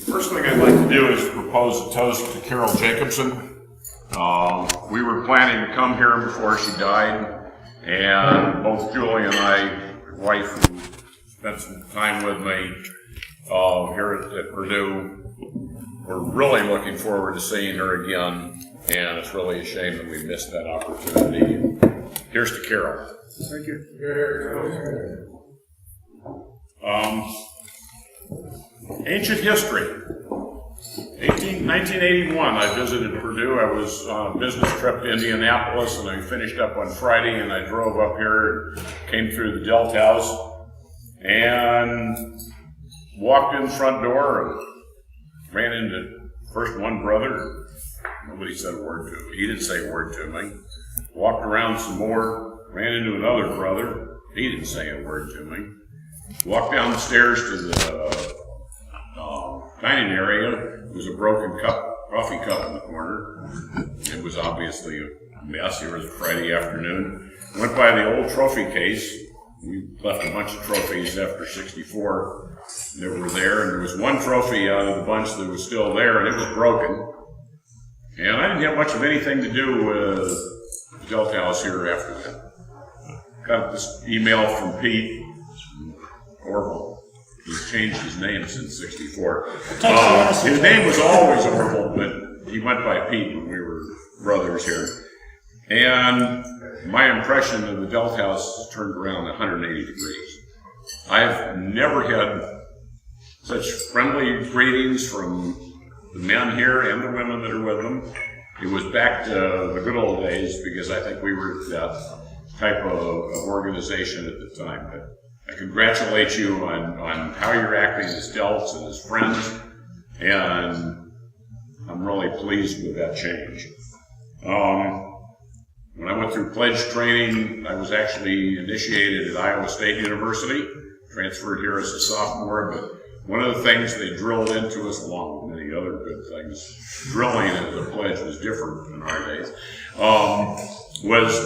First thing I'd like to do is propose a toast to Carol Jacobson. We were planning to come here before she died, and both Julie and I, my wife, who spent some time with me here at Purdue, we're really looking forward to seeing her again, and it's really a shame that we missed that opportunity. Here's to Carol. Thank you. Ancient history. 1981, I visited Purdue. I was on a business trip to Indianapolis, and I finished up on Friday, and I drove up here and came through the Delt House and walked in the front door and ran into first one brother. Nobody said a word to him. He didn't say a word to me. Walked around some more, ran into another brother. He didn't say a word to me. Walked down the stairs to the dining area. There was a broken coffee cup in the corner. It was obviously a mess. It was a Friday afternoon. Went by the old trophy case. We left a bunch of trophies after '64 that were there, and there was one trophy out of the bunch that was still there, and it was broken. And I didn't have much of anything to do with the Delt House here after that. Got this email from Pete Orville. He's changed his name since '64. His name was always Orville, but he went by Pete when we were brothers here. And my impression of the Delt House has turned around 180 degrees. I've never had such friendly greetings from the men here and the women that are with them. It was back to the good old days, because I think we were that type of organization at the time. But I congratulate you on how you're acting as Delts and as friends, and I'm really pleased with that change. When I went through pledge training, I was actually initiated at Iowa State University, transferred here as a sophomore, but one of the things they drilled into us, along with many other good things, drilling into the pledge was different in our days, was,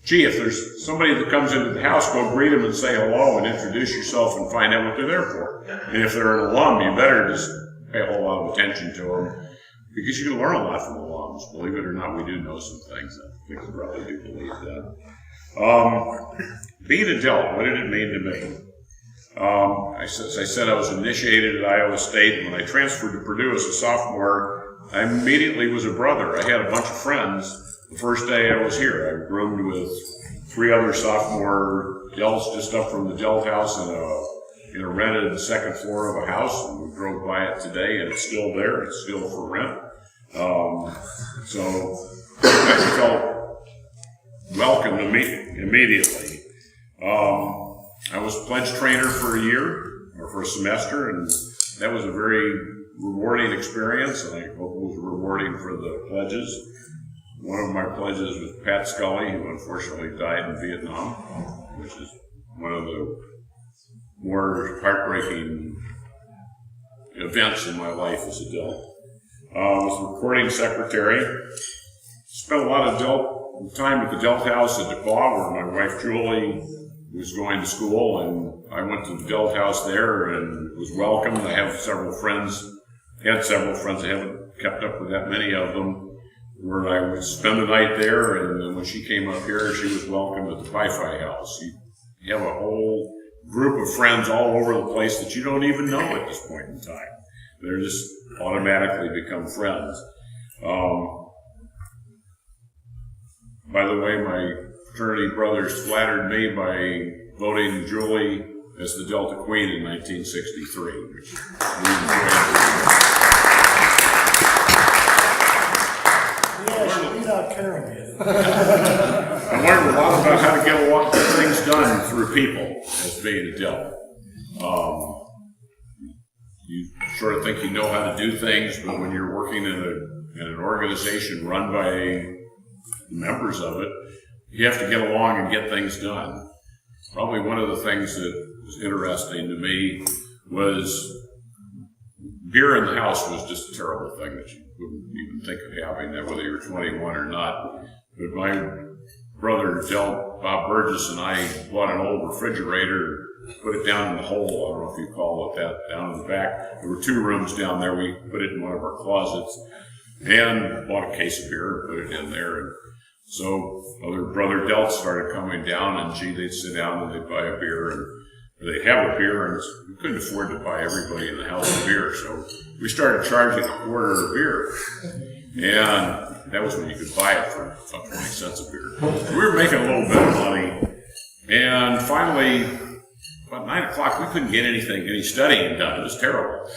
gee, if there's somebody that comes into the house, go greet them and say hello and introduce yourself and find out what they're there for. And if they're an alum, you better just pay a whole lot of attention to them, because you can learn a lot from alums. Believe it or not, we do know some things. I think we probably do believe that. Being a Delt, what did it mean to me? As I said, I was initiated at Iowa State, and when I transferred to Purdue as a sophomore, I immediately was a brother. I had a bunch of friends the first day I was here. I roomed with 3 other sophomore Delts just up from the Delt House in a rented second floor of a house, and we drove by it today, and it's still there. It's still for rent. So I felt welcome immediately. I was a pledge trainer for a year, or for a semester, and that was a very rewarding experience, and I hope it was rewarding for the pledges. One of my pledges was Pat Scully, who unfortunately died in Vietnam, which is one of the more heartbreaking events in my life as a Delt. I was the recording secretary. Spent a lot of time at the Delt House at DePaul, where my wife Julie was going to school, and I went to the Delt House there and was welcomed. I had several friends. I haven't kept up with that many of them, where I would spend the night there, and then when she came up here, she was welcomed at the Wi-Fi House. You have a whole group of friends all over the place that you don't even know at this point in time. They're just automatically become friends. By the way, my fraternity brothers flattered me by voting Julie as the Delta Queen in 1963, which we I learned a lot about how to get things done through people as being a Delt. You sort of think you know how to do things, but when you're working in an organization run by members of it, you have to get along and get things done. Probably one of the things that was interesting to me was beer in the house was just a terrible thing that you wouldn't even think of having, that whether you're 21 or not. But my brother Delt Bob Burgess and I bought an old refrigerator, put it down in the hole, I don't know if you call it that, down in the back. There were 2 rooms down there. We put it in one of our closets and bought a case of beer and put it in there. And so other brother Delts started coming down, and they'd sit down and they'd buy a beer, and they'd have a beer, and we couldn't afford to buy everybody in the house a beer, so we started charging a quarter a beer. And that was when you could buy it for about 20 cents a beer. So we were making a little bit of money, and finally, about 9 o'clock, we couldn't get any studying done. It was terrible.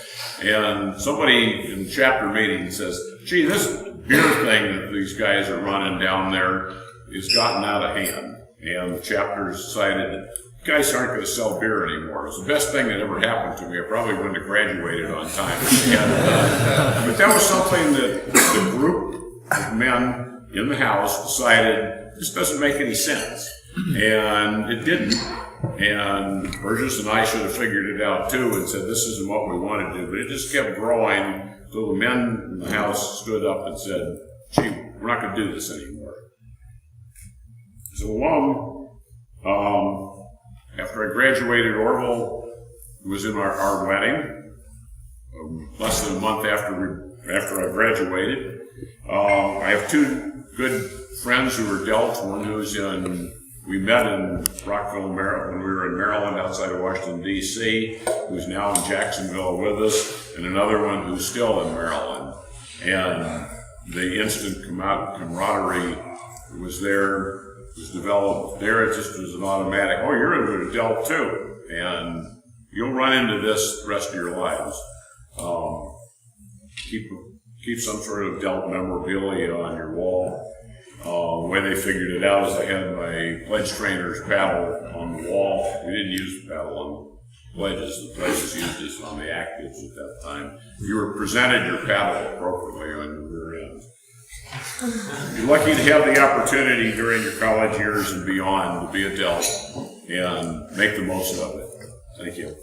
And somebody in the chapter meeting says, gee, this beer thing that these guys are running down there has gotten out of hand. And the chapter decided that guys aren't going to sell beer anymore. It was the best thing that ever happened to me. I probably wouldn't have graduated on time if they hadn't done it. But that was something that the group of men in the house decided this doesn't make any sense. And it didn't. And Burgess and I should have figured it out too and said this isn't what we want to do. But it just kept growing until the men in the house stood up and said, gee, we're not going to do this anymore. So after I graduated Orville, it was in our wedding, less than a month after I graduated. I have 2 good friends who are Delts. One who's we met in Rockville, Maryland, when we were in Maryland outside of Washington, D.C., who's now in Jacksonville with us, and another one who's still in Maryland. And the instant camaraderie was there. Was developed there. It just was an automatic, oh, you're a Delt too, and you'll run into this the rest of your lives. Keep some sort of Delt memorabilia on your wall. The way they figured it out is I had my pledge trainer's paddle on the wall. We didn't use the paddle on pledges. The pledges used this on the actives at that time. You were presented your paddle appropriately on your rear end. You're lucky to have the opportunity during your college years and beyond to be a Delt and make the most of it. Thank you.